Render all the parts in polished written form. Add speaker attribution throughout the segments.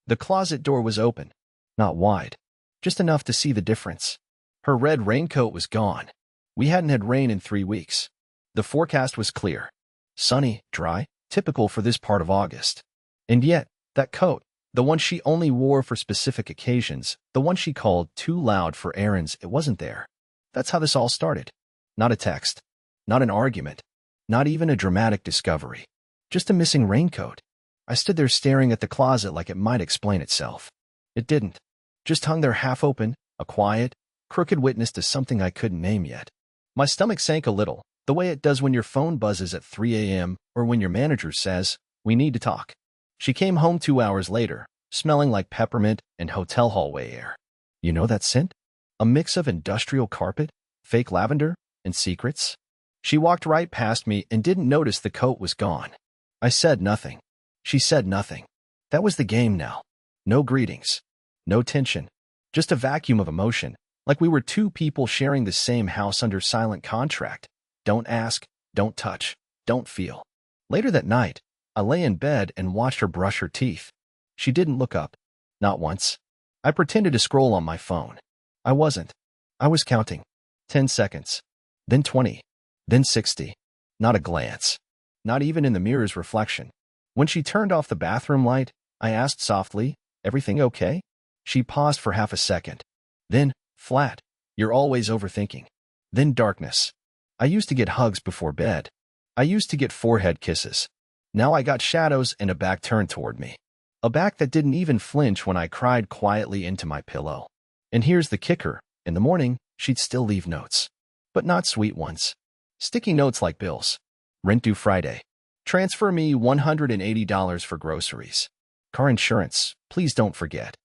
Speaker 1: The closet door was open, not wide, just enough to see the difference. Her red raincoat was gone. We hadn't had rain in 3 weeks. The forecast was clear. Sunny, dry, typical for this part of August. And yet, that coat, the one she only wore for specific occasions, the one she called too loud for errands, it wasn't there. That's how this all started. Not a text. Not an argument. Not even a dramatic discovery. Just a missing raincoat. I stood there staring at the closet like it might explain itself. It didn't. Just hung there half open, a quiet, crooked witness to something I couldn't name yet. My stomach sank a little, the way it does when your phone buzzes at 3 a.m. or when your manager says, "We need to talk." She came home 2 hours later, smelling like peppermint and hotel hallway air. You know that scent? A mix of industrial carpet, fake lavender, and secrets. She walked right past me and didn't notice the coat was gone. I said nothing. She said nothing. That was the game now. No greetings. No tension. Just a vacuum of emotion, like we were two people sharing the same house under silent contract. Don't ask, don't touch, don't feel. Later that night, I lay in bed and watched her brush her teeth. She didn't look up. Not once. I pretended to scroll on my phone. I wasn't. I was counting. 10 seconds. Then 20. Then 60. Not a glance. Not even in the mirror's reflection. When she turned off the bathroom light, I asked softly, "Everything okay?" She paused for half a second. Then, flat, "You're always overthinking." Then darkness. I used to get hugs before bed. I used to get forehead kisses. Now I got shadows and a back turned toward me. A back that didn't even flinch when I cried quietly into my pillow. And here's the kicker. In the morning, she'd still leave notes. But not sweet ones. Sticky notes like bills. Rent due Friday. Transfer me $180 for groceries. Car insurance, please don't forget.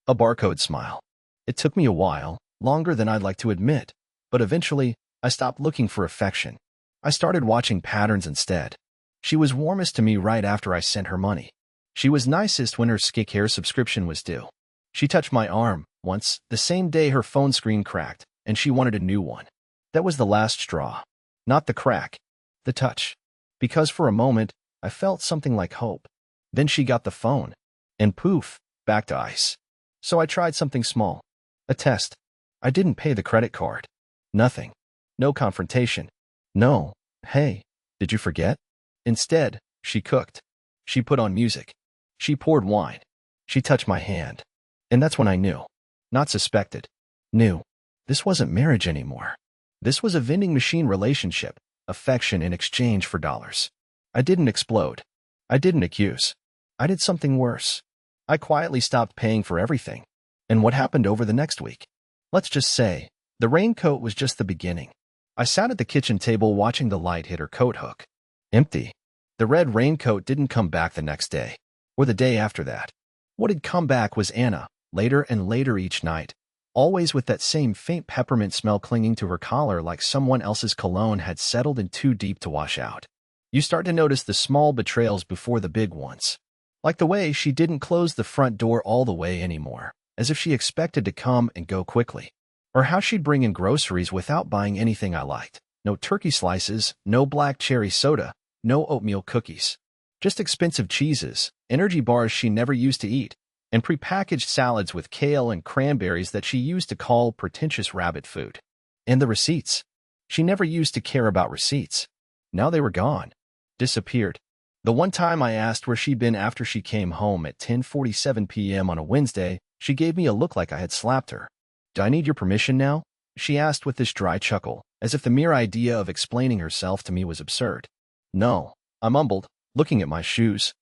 Speaker 1: A barcode smile. It took me a while, longer than I'd like to admit, but eventually, I stopped looking for affection. I started watching patterns instead. She was warmest to me right after I sent her money. She was nicest when her skincare subscription was due. She touched my arm once, the same day her phone screen cracked, and she wanted a new one. That was the last straw. Not the crack. The touch. Because for a moment, I felt something like hope. Then she got the phone. And poof, back to ice. So I tried something small. A test. I didn't pay the credit card. Nothing. No confrontation. No, "Hey, did you forget?" Instead, she cooked. She put on music. She poured wine. She touched my hand. And that's when I knew. Not suspected. Knew. This wasn't marriage anymore. This was a vending machine relationship, affection in exchange for dollars. I didn't explode. I didn't accuse. I did something worse. I quietly stopped paying for everything. And what happened over the next week? Let's just say, the raincoat was just the beginning. I sat at the kitchen table watching the light hit her coat hook. Empty. The red raincoat didn't come back the next day, or the day after that. What had come back was Anna, later and later each night, always with that same faint peppermint smell clinging to her collar like someone else's cologne had settled in too deep to wash out. You start to notice the small betrayals before the big ones. Like the way she didn't close the front door all the way anymore, as if she expected to come and go quickly. Or how she'd bring in groceries without buying anything I liked. No turkey slices, no black cherry soda, no oatmeal cookies. Just expensive cheeses, energy bars she never used to eat, and prepackaged salads with kale and cranberries that she used to call pretentious rabbit food. And the receipts. She never used to care about receipts. Now they were gone. Disappeared. The one time I asked where she'd been after she came home at 10:47 p.m. on a Wednesday, she gave me a look like I had slapped her. "Do I need your permission now?" she asked with this dry chuckle, as if the mere idea of explaining herself to me was absurd. "No," I mumbled, looking at my shoes.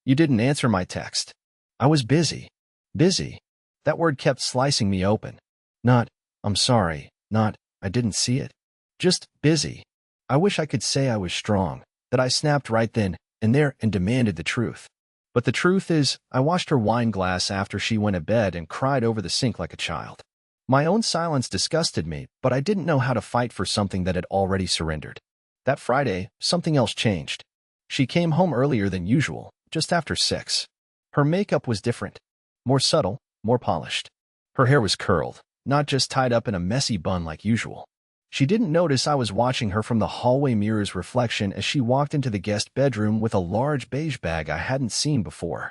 Speaker 1: You didn't answer my text." I was busy. Busy. That word kept slicing me open. Not, "I'm sorry," not, "I didn't see it." Just busy. I wish I could say I was strong, that I snapped right then and there and demanded the truth. But the truth is, I washed her wine glass after she went to bed and cried over the sink like a child. My own silence disgusted me, but I didn't know how to fight for something that had already surrendered. That Friday, something else changed. She came home earlier than usual, just after 6. Her makeup was different. More subtle, more polished. Her hair was curled, not just tied up in a messy bun like usual. She didn't notice I was watching her from the hallway mirror's reflection as she walked into the guest bedroom with a large beige bag I hadn't seen before.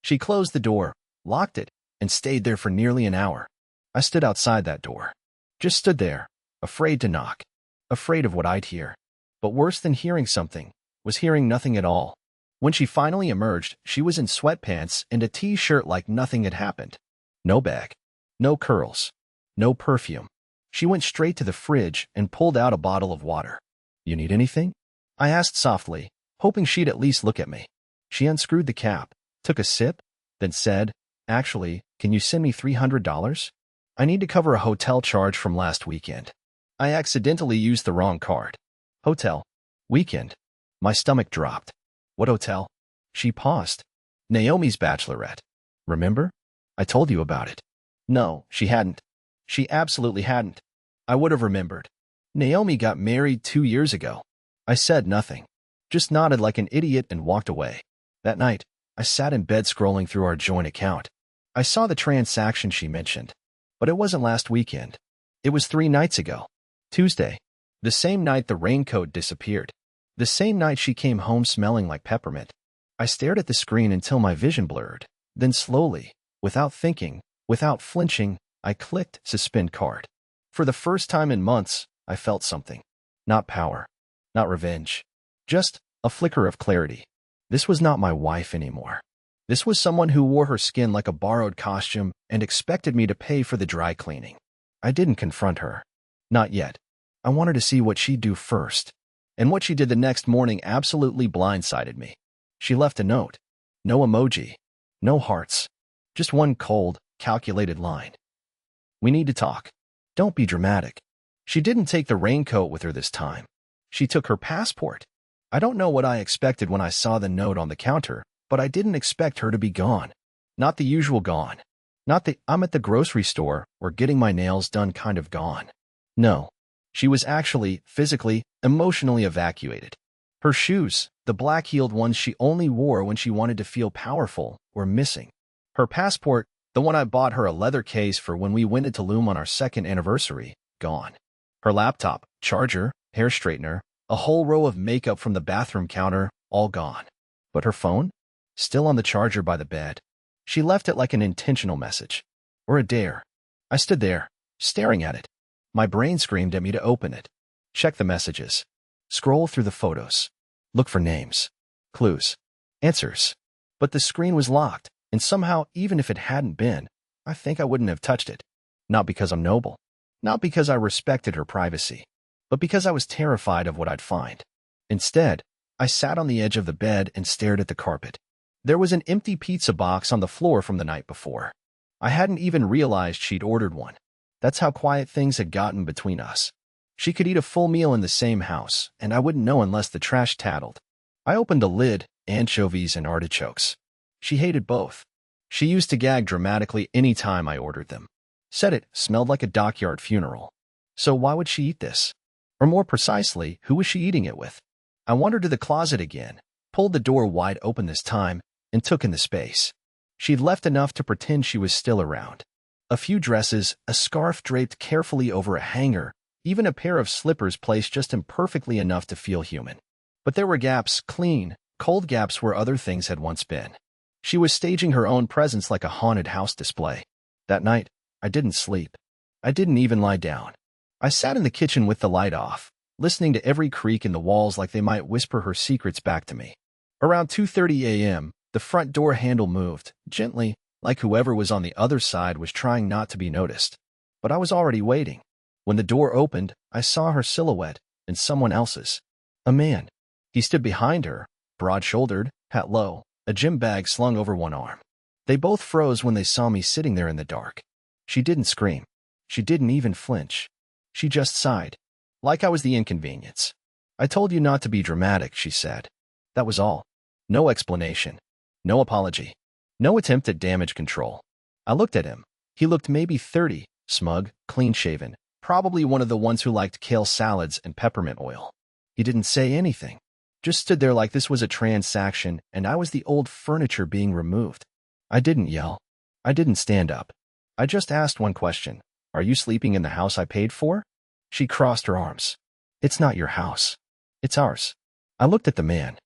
Speaker 1: She closed the door, locked it, and stayed there for nearly an hour. I stood outside that door. Just stood there, afraid to knock, afraid of what I'd hear. But worse than hearing something was hearing nothing at all. When she finally emerged, she was in sweatpants and a t-shirt like nothing had happened. No bag, no curls, no perfume. She went straight to the fridge and pulled out a bottle of water. "You need anything?" I asked softly, hoping she'd at least look at me. She unscrewed the cap, took a sip, then said, "Actually, can you send me $300? I need to cover a hotel charge from last weekend. I accidentally used the wrong card." "Hotel? Weekend?" My stomach dropped. "What hotel?" She paused. "Naomi's bachelorette. Remember? I told you about it." No, she hadn't. She absolutely hadn't. I would have remembered. Naomi got married 2 years ago. I said nothing, just nodded like an idiot and walked away. That night, I sat in bed scrolling through our joint account. I saw the transaction she mentioned, but it wasn't last weekend. It was 3 nights ago. Tuesday. The same night the raincoat disappeared. The same night she came home smelling like peppermint. I stared at the screen until my vision blurred. Then slowly, without thinking, without flinching, I clicked suspend card. For the first time in months, I felt something. Not power. Not revenge. Just a flicker of clarity. This was not my wife anymore. This was someone who wore her skin like a borrowed costume and expected me to pay for the dry cleaning. I didn't confront her. Not yet. I wanted to see what she'd do first. And what she did the next morning absolutely blindsided me. She left a note. No emoji. No hearts. Just one cold, calculated line. "We need to talk. Don't be dramatic." She didn't take the raincoat with her this time. She took her passport. I don't know what I expected when I saw the note on the counter, but I didn't expect her to be gone. Not the usual gone. Not the "I'm at the grocery store" or getting my nails done kind of gone. No. She was actually, physically, emotionally evacuated. Her shoes, the black-heeled ones she only wore when she wanted to feel powerful, were missing. Her passport, the one I bought her a leather case for when we went to Tulum on our 2nd anniversary, gone. Her laptop, charger, hair straightener, a whole row of makeup from the bathroom counter, all gone. But her phone? Still on the charger by the bed. She left it like an intentional message. Or a dare. I stood there, staring at it. My brain screamed at me to open it. Check the messages. Scroll through the photos. Look for names. Clues. Answers. But the screen was locked, and somehow, even if it hadn't been, I think I wouldn't have touched it. Not because I'm noble. Not because I respected her privacy. But because I was terrified of what I'd find. Instead, I sat on the edge of the bed and stared at the carpet. There was an empty pizza box on the floor from the night before. I hadn't even realized she'd ordered one. That's how quiet things had gotten between us. She could eat a full meal in the same house, and I wouldn't know unless the trash tattled. I opened the lid, anchovies and artichokes. She hated both. She used to gag dramatically any time I ordered them. Said it smelled like a dockyard funeral. So why would she eat this? Or more precisely, who was she eating it with? I wandered to the closet again, pulled the door wide open this time, and took in the space. She'd left enough to pretend she was still around. A few dresses, a scarf draped carefully over a hanger, even a pair of slippers placed just imperfectly enough to feel human. But there were gaps, clean, cold gaps where other things had once been. She was staging her own presence like a haunted house display. That night, I didn't sleep. I didn't even lie down. I sat in the kitchen with the light off, listening to every creak in the walls like they might whisper her secrets back to me. Around 2:30 a.m., the front door handle moved, gently, like whoever was on the other side was trying not to be noticed. But I was already waiting. When the door opened, I saw her silhouette and someone else's. A man. He stood behind her, broad-shouldered, hat low, a gym bag slung over one arm. They both froze when they saw me sitting there in the dark. She didn't scream. She didn't even flinch. She just sighed, like I was the inconvenience. "I told you not to be dramatic," she said. That was all. No explanation. No apology. No attempt at damage control. I looked at him. He looked maybe 30, smug, clean-shaven, probably one of the ones who liked kale salads and peppermint oil. He didn't say anything. Just stood there like this was a transaction and I was the old furniture being removed. I didn't yell. I didn't stand up. I just asked one question. "Are you sleeping in the house I paid for?" She crossed her arms. "It's not your house. It's ours." I looked at the man.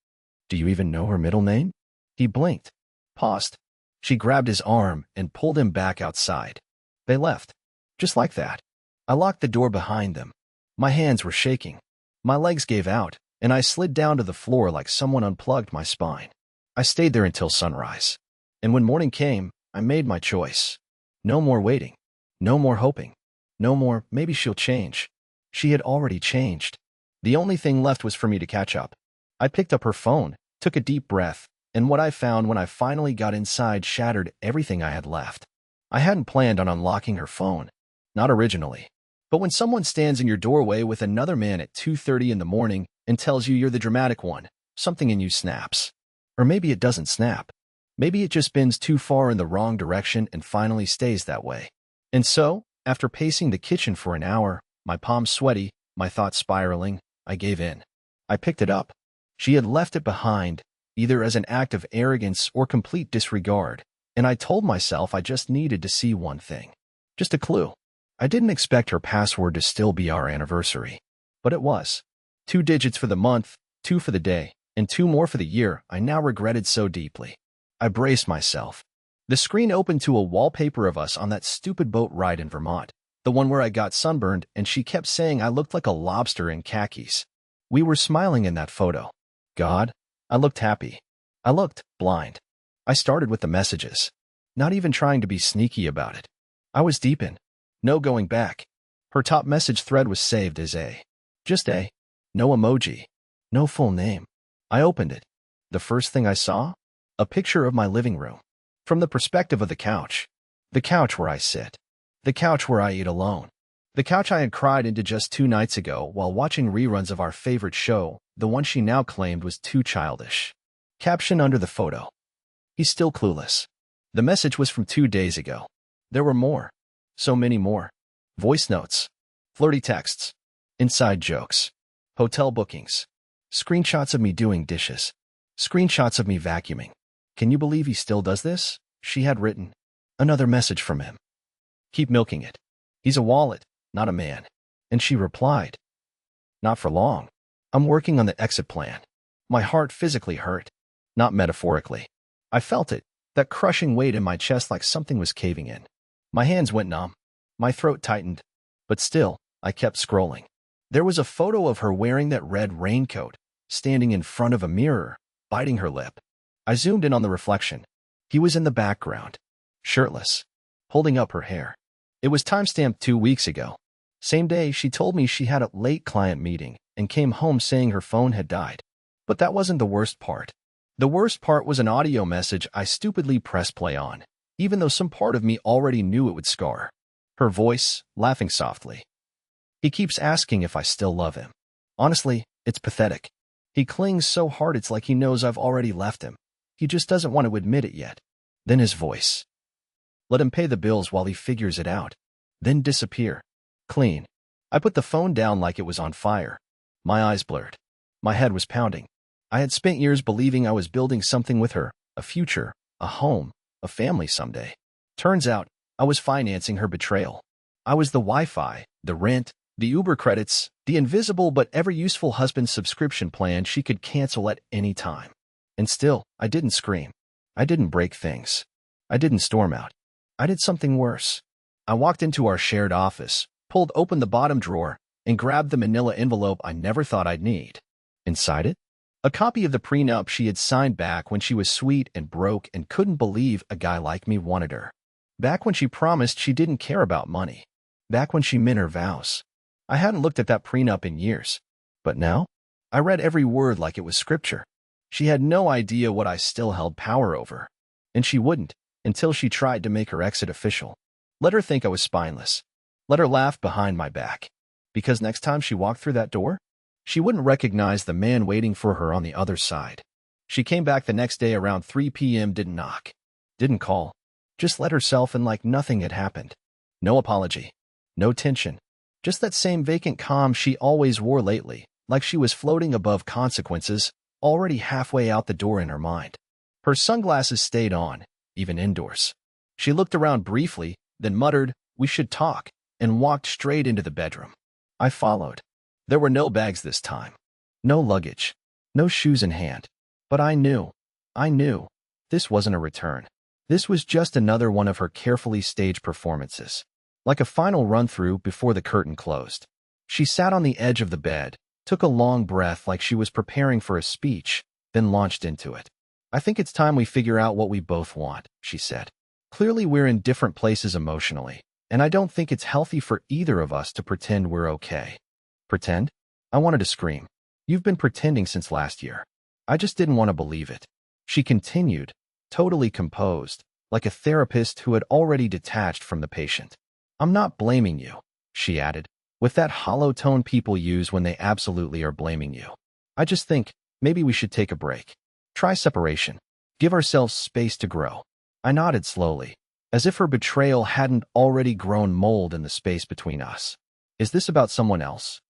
Speaker 1: "Do you even know her middle name?" He blinked, paused. She grabbed his arm and pulled him back outside. They left. Just like that. I locked the door behind them. My hands were shaking. My legs gave out, and I slid down to the floor like someone unplugged my spine. I stayed there until sunrise. And when morning came, I made my choice. No more waiting. No more hoping. No more, maybe she'll change. She had already changed. The only thing left was for me to catch up. I picked up her phone, took a deep breath, and what I found when I finally got inside shattered everything I had left. I hadn't planned on unlocking her phone. Not originally. But when someone stands in your doorway with another man at 2:30 in the morning and tells you you're the dramatic one, something in you snaps. Or maybe it doesn't snap. Maybe it just bends too far in the wrong direction and finally stays that way. And so, after pacing the kitchen for an hour, my palms sweaty, my thoughts spiraling, I gave in. I picked it up. She had left it behind, either as an act of arrogance or complete disregard, and I told myself I just needed to see one thing. Just a clue. I didn't expect her password to still be our anniversary. But it was. 2 digits for the month, 2 for the day, and 2 more for the year I now regretted so deeply. I braced myself. The screen opened to a wallpaper of us on that stupid boat ride in Vermont, the one where I got sunburned and she kept saying I looked like a lobster in khakis. We were smiling in that photo. God, I looked happy. I looked blind. I started with the messages, not even trying to be sneaky about it. I was deep in. No going back. Her top message thread was saved as A. Just A. No emoji. No full name. I opened it. The first thing I saw? A picture of my living room. From the perspective of the couch. The couch where I sit. The couch where I eat alone. The couch I had cried into just 2 nights ago while watching reruns of our favorite show, the one she now claimed was too childish. Caption under the photo. He's still clueless. The message was from 2 days ago. There were more. So many more. Voice notes. Flirty texts. Inside jokes. Hotel bookings. Screenshots of me doing dishes. Screenshots of me vacuuming. Can you believe he still does this? She had written. Another message from him. Keep milking it. He's a wallet, not a man. And she replied. Not for long. I'm working on the exit plan. My heart physically hurt. Not metaphorically. I felt it, that crushing weight in my chest like something was caving in. My hands went numb. My throat tightened. But still, I kept scrolling. There was a photo of her wearing that red raincoat, standing in front of a mirror, biting her lip. I zoomed in on the reflection. He was in the background, shirtless, holding up her hair. It was timestamped 2 weeks ago. Same day, she told me she had a late client meeting and came home saying her phone had died. But that wasn't the worst part. The worst part was an audio message I stupidly pressed play on, even though some part of me already knew it would scar. Her voice, laughing softly. He keeps asking if I still love him. Honestly, it's pathetic. He clings so hard it's like he knows I've already left him. He just doesn't want to admit it yet. Then his voice. Let him pay the bills while he figures it out. Then disappear. Clean. I put the phone down like it was on fire. My eyes blurred. My head was pounding. I had spent years believing I was building something with her, a future, a home, a family someday. Turns out, I was financing her betrayal. I was the Wi-Fi, the rent, the Uber credits, the invisible but ever-useful husband subscription plan she could cancel at any time. And still, I didn't scream. I didn't break things. I didn't storm out. I did something worse. I walked into our shared office, pulled open the bottom drawer, and grabbed the manila envelope I never thought I'd need. Inside it? A copy of the prenup she had signed back when she was sweet and broke and couldn't believe a guy like me wanted her. Back when she promised she didn't care about money. Back when she meant her vows. I hadn't looked at that prenup in years. But now? I read every word like it was scripture. She had no idea what I still held power over. And she wouldn't, until she tried to make her exit official. Let her think I was spineless. Let her laugh behind my back. Because next time she walked through that door, she wouldn't recognize the man waiting for her on the other side. She came back the next day around 3 p.m., didn't knock. Didn't call. Just let herself in like nothing had happened. No apology. No tension. Just that same vacant calm she always wore lately, like she was floating above consequences, already halfway out the door in her mind. Her sunglasses stayed on, even indoors. She looked around briefly, then muttered, "We should talk," and walked straight into the bedroom. I followed. There were no bags this time. No luggage. No shoes in hand. But I knew. This wasn't a return. This was just another one of her carefully staged performances, like a final run-through before the curtain closed. She sat on the edge of the bed, took a long breath like she was preparing for a speech, then launched into it. "I think it's time we figure out what we both want," she said. "Clearly we're in different places emotionally, and I don't think it's healthy for either of us to pretend we're okay." "Pretend?" I wanted to scream. "You've been pretending since last year." I just didn't want to believe it. She continued, totally composed, like a therapist who had already detached from the patient. "I'm not blaming you," she added, with that hollow tone people use when they absolutely are blaming you. "I just think maybe we should take a break. Try separation. Give ourselves space to grow." I nodded slowly, as if her betrayal hadn't already grown mold in the space between us. "Is this about someone else?"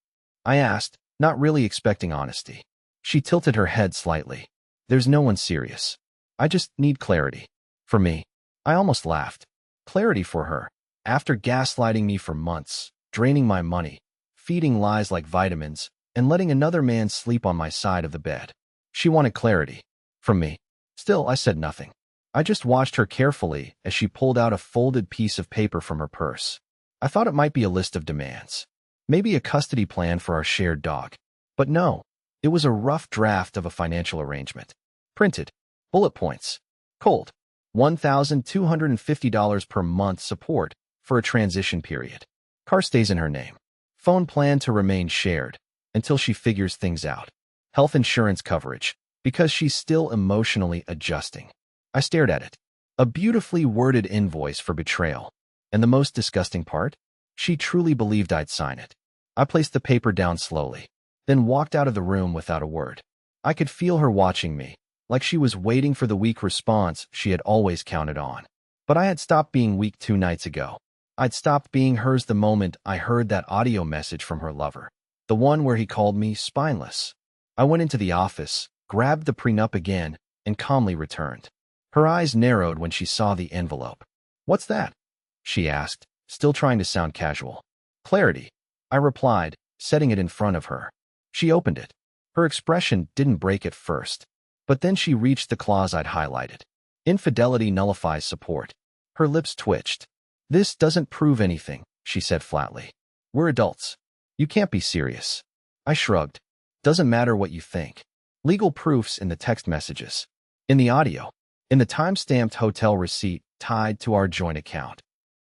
Speaker 1: I asked, not really expecting honesty. She tilted her head slightly. "There's no one serious. I just need clarity." "For me?" I almost laughed. Clarity for her, after gaslighting me for months, draining my money, feeding lies like vitamins, and letting another man sleep on my side of the bed. She wanted clarity. From me. Still, I said nothing. I just watched her carefully as she pulled out a folded piece of paper from her purse. I thought it might be a list of demands. Maybe a custody plan for our shared dog. But no, it was a rough draft of a financial arrangement. Printed. Bullet points. Cold. $1,250 per month support for a transition period. Car stays in her name. Phone plan to remain shared until she figures things out. Health insurance coverage, because she's still emotionally adjusting. I stared at it. A beautifully worded invoice for betrayal. And the most disgusting part? She truly believed I'd sign it. I placed the paper down slowly, then walked out of the room without a word. I could feel her watching me, like she was waiting for the weak response she had always counted on. But I had stopped being weak 2 nights ago. I'd stopped being hers the moment I heard that audio message from her lover, the one where he called me spineless. I went into the office, grabbed the prenup again, and calmly returned. Her eyes narrowed when she saw the envelope. "What's that?" she asked, still trying to sound casual. "Clarity," I replied, setting it in front of her. She opened it. Her expression didn't break at first, but then she reached the clause I'd highlighted. "Infidelity nullifies support." Her lips twitched. "This doesn't prove anything," she said flatly. "We're adults. You can't be serious." I shrugged. "Doesn't matter what you think. Legal proofs in the text messages. In the audio. In the time-stamped hotel receipt tied to our joint account."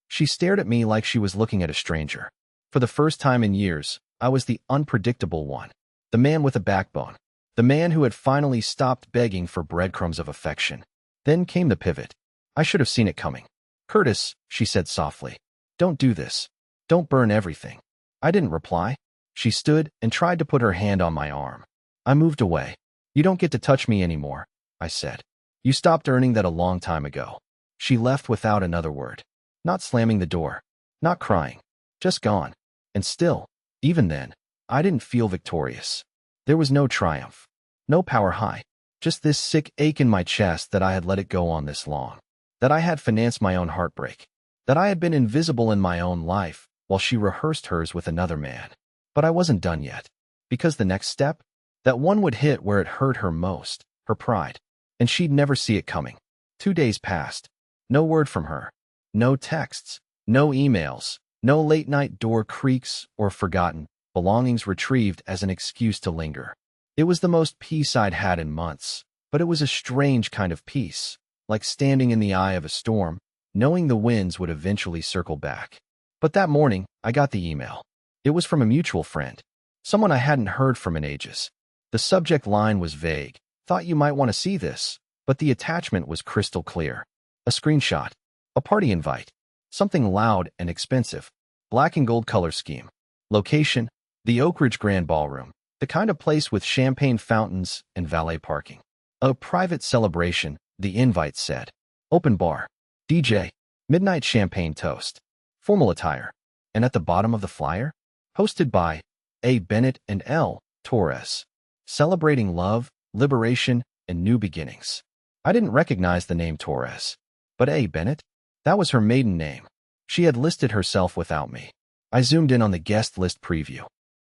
Speaker 1: She stared at me like she was looking at a stranger. For the first time in years, I was the unpredictable one. The man with a backbone. The man who had finally stopped begging for breadcrumbs of affection. Then came the pivot. I should have seen it coming. "Curtis," she said softly, "don't do this. Don't burn everything." I didn't reply. She stood and tried to put her hand on my arm. I moved away. "You don't get to touch me anymore," I said. "You stopped earning that a long time ago." She left without another word. Not slamming the door. Not crying. Just gone. And still, even then, I didn't feel victorious. There was no triumph. No power high. Just this sick ache in my chest that I had let it go on this long. That I had financed my own heartbreak. That I had been invisible in my own life while she rehearsed hers with another man. But I wasn't done yet. Because the next step, that one would hit where it hurt her most, her pride. And she'd never see it coming. 2 days passed. No word from her. No texts. No emails. No late-night door creaks or forgotten belongings retrieved as an excuse to linger. It was the most peace I'd had in months, but it was a strange kind of peace, like standing in the eye of a storm, knowing the winds would eventually circle back. But that morning, I got the email. It was from a mutual friend, someone I hadn't heard from in ages. The subject line was vague. "Thought you might want to see this," but the attachment was crystal clear. A screenshot. A party invite. Something loud and expensive. Black and gold color scheme. Location, the Oak Ridge Grand Ballroom. The kind of place with champagne fountains and valet parking. A private celebration, the invite said. Open bar. DJ. Midnight champagne toast. Formal attire. And at the bottom of the flyer? Hosted by A. Bennett and L. Torres. Celebrating love, liberation, and new beginnings. I didn't recognize the name Torres. But A. Bennett? That was her maiden name. She had listed herself without me. I zoomed in on the guest list preview.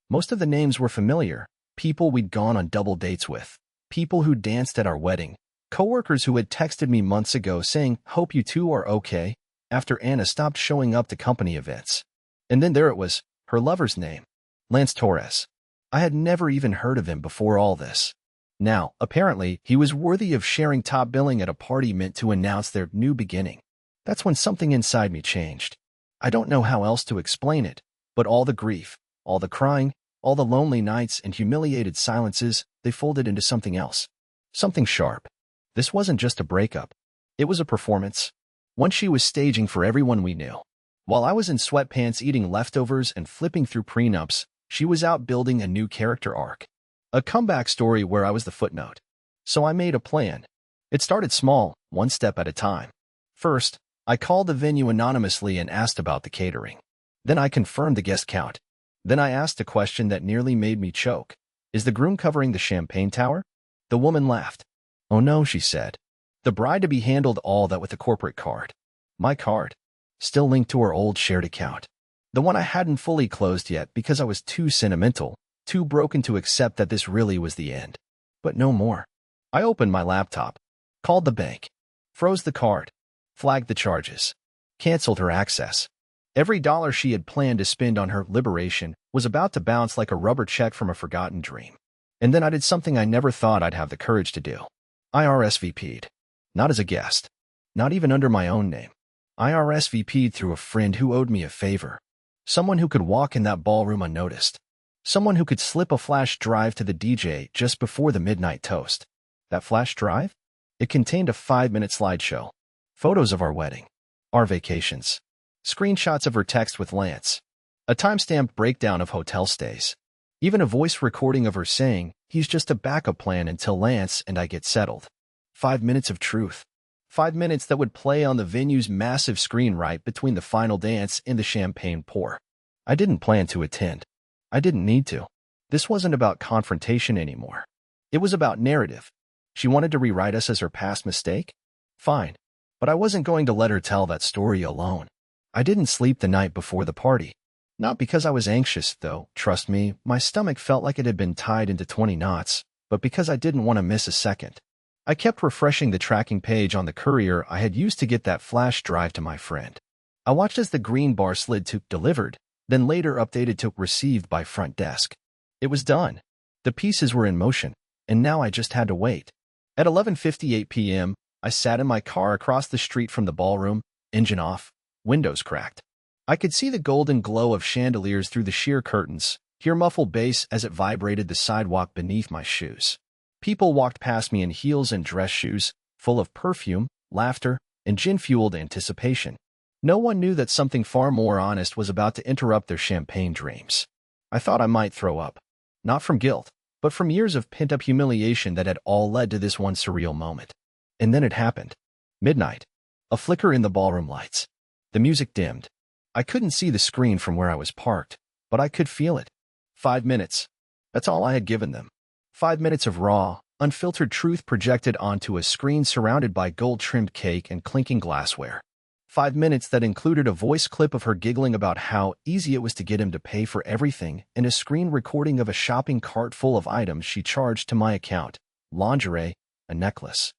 Speaker 1: Most of the names were familiar. People we'd gone on double dates with. People who danced at our wedding. Coworkers who had texted me months ago saying, "Hope you two are okay," after Anna stopped showing up to company events. And then there it was, her lover's name, Lance Torres. I had never even heard of him before all this. Now, apparently, he was worthy of sharing top billing at a party meant to announce their new beginning. That's when something inside me changed. I don't know how else to explain it, but all the grief, all the crying, all the lonely nights and humiliated silences, they folded into something else. Something sharp. This wasn't just a breakup. It was a performance. One she was staging for everyone we knew. While I was in sweatpants eating leftovers and flipping through prenups, she was out building a new character arc. A comeback story where I was the footnote. So I made a plan. It started small, one step at a time. First, I called the venue anonymously and asked about the catering. Then I confirmed the guest count. Then I asked a question that nearly made me choke. Is the groom covering the champagne tower? The woman laughed. Oh no, she said. The bride-to-be handled all that with a corporate card. My card. Still linked to her old shared account. The one I hadn't fully closed yet because I was too sentimental, too broken to accept that this really was the end. But no more. I opened my laptop, called the bank, froze the card, flagged the charges, canceled her access. Every dollar she had planned to spend on her liberation was about to bounce like a rubber check from a forgotten dream. And then I did something I never thought I'd have the courage to do. I RSVP'd. Not as a guest. Not even under my own name. I RSVP'd through a friend who owed me a favor. Someone who could walk in that ballroom unnoticed. Someone who could slip a flash drive to the DJ just before the midnight toast. That flash drive? It contained a 5-minute slideshow. Photos of our wedding. Our vacations. Screenshots of her text with Lance. A timestamped breakdown of hotel stays. Even a voice recording of her saying, "He's just a backup plan until Lance and I get settled." 5 minutes of truth. 5 minutes that would play on the venue's massive screen right between the final dance and the champagne pour. I didn't plan to attend. I didn't need to. This wasn't about confrontation anymore. It was about narrative. She wanted to rewrite us as her past mistake? Fine. But I wasn't going to let her tell that story alone. I didn't sleep the night before the party. Not because I was anxious, though, trust me, my stomach felt like it had been tied into 20 knots, but because I didn't want to miss a second. I kept refreshing the tracking page on the courier I had used to get that flash drive to my friend. I watched as the green bar slid to delivered, then later updated to received by front desk. It was done. The pieces were in motion, and now I just had to wait. At 11:58 p.m., I sat in my car across the street from the ballroom, engine off, windows cracked. I could see the golden glow of chandeliers through the sheer curtains, hear muffled bass as it vibrated the sidewalk beneath my shoes. People walked past me in heels and dress shoes, full of perfume, laughter, and gin-fueled anticipation. No one knew that something far more honest was about to interrupt their champagne dreams. I thought I might throw up. Not from guilt, but from years of pent-up humiliation that had all led to this one surreal moment. And then it happened. Midnight. A flicker in the ballroom lights. The music dimmed. I couldn't see the screen from where I was parked, but I could feel it. 5 minutes. That's all I had given them. 5 minutes of raw, unfiltered truth projected onto a screen surrounded by gold-trimmed cake and clinking glassware. 5 minutes that included a voice clip of her giggling about how easy it was to get him to pay for everything and a screen recording of a shopping cart full of items she charged to my account, lingerie, a necklace,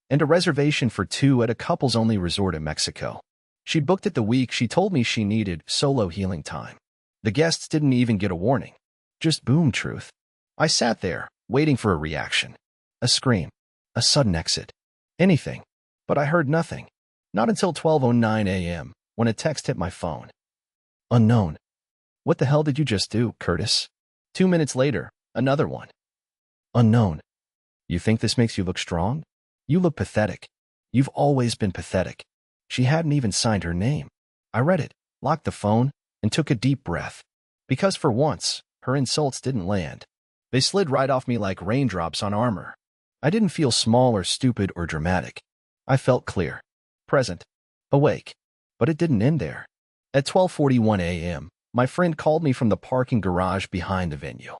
Speaker 1: and a reservation for 2 at a couples-only resort in Mexico. She booked it the week she told me she needed solo healing time. The guests didn't even get a warning. Just boom truth. I sat there, waiting for a reaction. A scream. A sudden exit. Anything. But I heard nothing. Not until 12:09 a.m., when a text hit my phone. Unknown. What the hell did you just do, Curtis? 2 minutes later, another one. Unknown. You think this makes you look strong? You look pathetic. You've always been pathetic. She hadn't even signed her name. I read it, locked the phone, and took a deep breath. Because for once, her insults didn't land. They slid right off me like raindrops on armor. I didn't feel small or stupid or dramatic. I felt clear, present, awake. But it didn't end there. At 12:41 a.m., my friend called me from the parking garage behind the venue.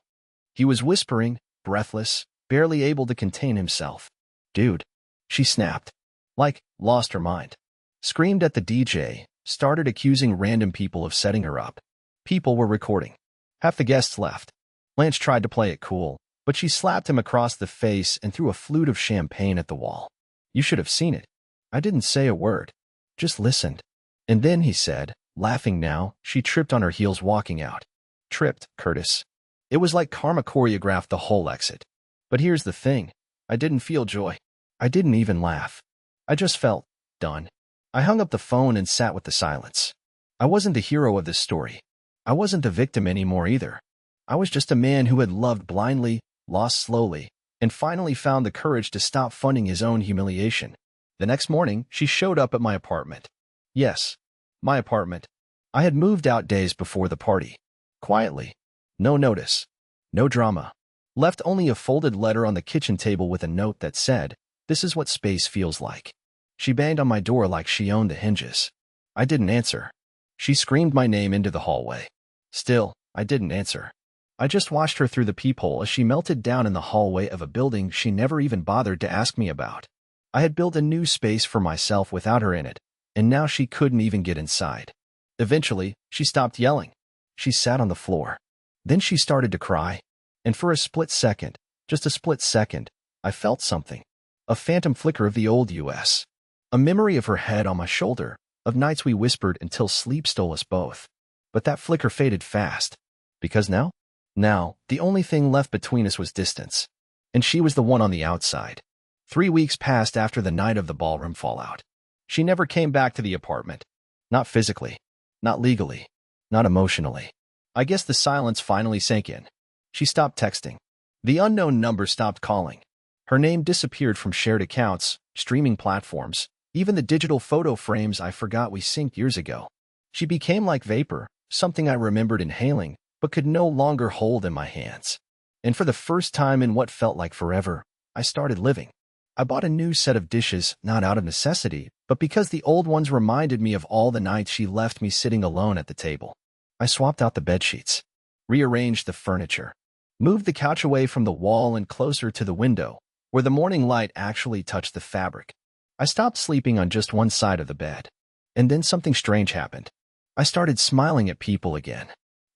Speaker 1: He was whispering, breathless, barely able to contain himself. Dude, she snapped. Like, lost her mind. Screamed at the DJ, started accusing random people of setting her up. People were recording. Half the guests left. Lance tried to play it cool, but she slapped him across the face and threw a flute of champagne at the wall. You should have seen it. I didn't say a word. Just listened. And then he said, laughing now, she tripped on her heels walking out. Tripped, Curtis. It was like karma choreographed the whole exit. But here's the thing. I didn't feel joy. I didn't even laugh. I just felt done. I hung up the phone and sat with the silence. I wasn't the hero of this story. I wasn't the victim anymore either. I was just a man who had loved blindly, lost slowly, and finally found the courage to stop funding his own humiliation. The next morning, she showed up at my apartment. Yes, my apartment. I had moved out days before the party. Quietly. No notice. No drama. Left only a folded letter on the kitchen table with a note that said, "This is what space feels like." She banged on my door like she owned the hinges. I didn't answer. She screamed my name into the hallway. Still, I didn't answer. I just watched her through the peephole as she melted down in the hallway of a building she never even bothered to ask me about. I had built a new space for myself without her in it, and now she couldn't even get inside. Eventually, she stopped yelling. She sat on the floor. Then she started to cry. And for a split second, just a split second, I felt something. A phantom flicker of the old US. A memory of her head on my shoulder, of nights we whispered until sleep stole us both. But that flicker faded fast. Because now, the only thing left between us was distance. And she was the one on the outside. 3 weeks passed after the night of the ballroom fallout. She never came back to the apartment. Not physically. Not legally. Not emotionally. I guess the silence finally sank in. She stopped texting. The unknown number stopped calling. Her name disappeared from shared accounts, streaming platforms, even the digital photo frames I forgot we synced years ago. She became like vapor, something I remembered inhaling, but could no longer hold in my hands. And for the first time in what felt like forever, I started living. I bought a new set of dishes, not out of necessity, but because the old ones reminded me of all the nights she left me sitting alone at the table. I swapped out the bedsheets, rearranged the furniture, moved the couch away from the wall and closer to the window, where the morning light actually touched the fabric. I stopped sleeping on just one side of the bed. And then something strange happened. I started smiling at people again.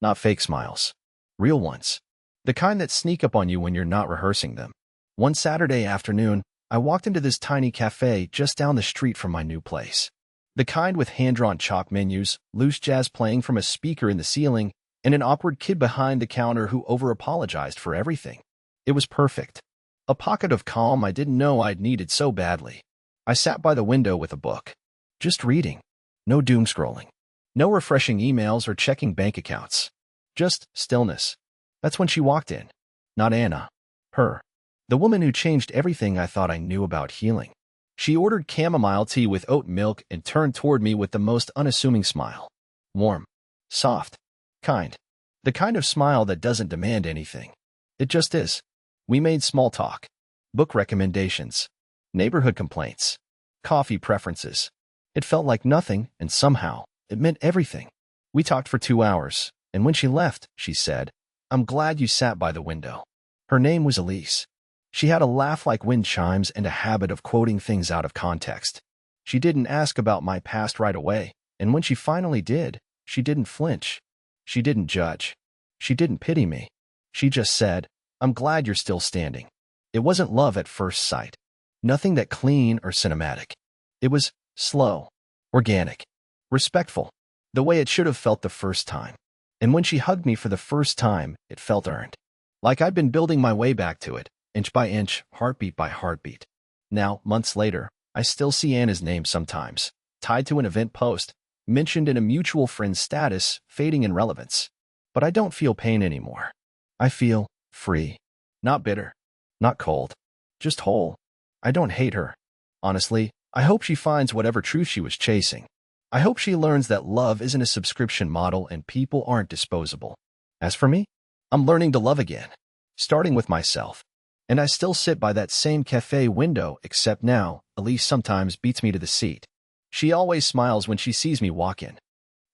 Speaker 1: Not fake smiles. Real ones. The kind that sneak up on you when you're not rehearsing them. One Saturday afternoon, I walked into this tiny cafe just down the street from my new place. The kind with hand-drawn chalk menus, loose jazz playing from a speaker in the ceiling, and an awkward kid behind the counter who over-apologized for everything. It was perfect. A pocket of calm I didn't know I'd needed so badly. I sat by the window with a book. Just reading. No doom scrolling. No refreshing emails or checking bank accounts. Just stillness. That's when she walked in. Not Anna. Her. The woman who changed everything I thought I knew about healing. She ordered chamomile tea with oat milk and turned toward me with the most unassuming smile. Warm. Soft. Kind. The kind of smile that doesn't demand anything. It just is. We made small talk. Book recommendations. Neighborhood complaints. Coffee preferences. It felt like nothing, and somehow, it meant everything. We talked for 2 hours, and when she left, she said, "I'm glad you sat by the window." Her name was Elise. She had a laugh like wind chimes and a habit of quoting things out of context. She didn't ask about my past right away, and when she finally did, she didn't flinch. She didn't judge. She didn't pity me. She just said, "I'm glad you're still standing." It wasn't love at first sight. Nothing that clean or cinematic. It was slow, organic, respectful, the way it should have felt the first time. And when she hugged me for the first time, it felt earned. Like I'd been building my way back to it, inch by inch, heartbeat by heartbeat. Now, months later, I still see Anna's name sometimes, tied to an event post, mentioned in a mutual friend's status, fading in relevance. But I don't feel pain anymore. I feel free. Not bitter. Not cold. Just whole. I don't hate her. Honestly, I hope she finds whatever truth she was chasing. I hope she learns that love isn't a subscription model and people aren't disposable. As for me, I'm learning to love again, starting with myself. And I still sit by that same cafe window, except now, Elise sometimes beats me to the seat. She always smiles when she sees me walk in.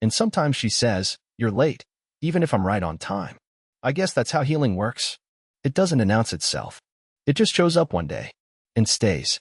Speaker 1: And sometimes she says, "You're late," even if I'm right on time. I guess that's how healing works. It doesn't announce itself. It just shows up one day and stays.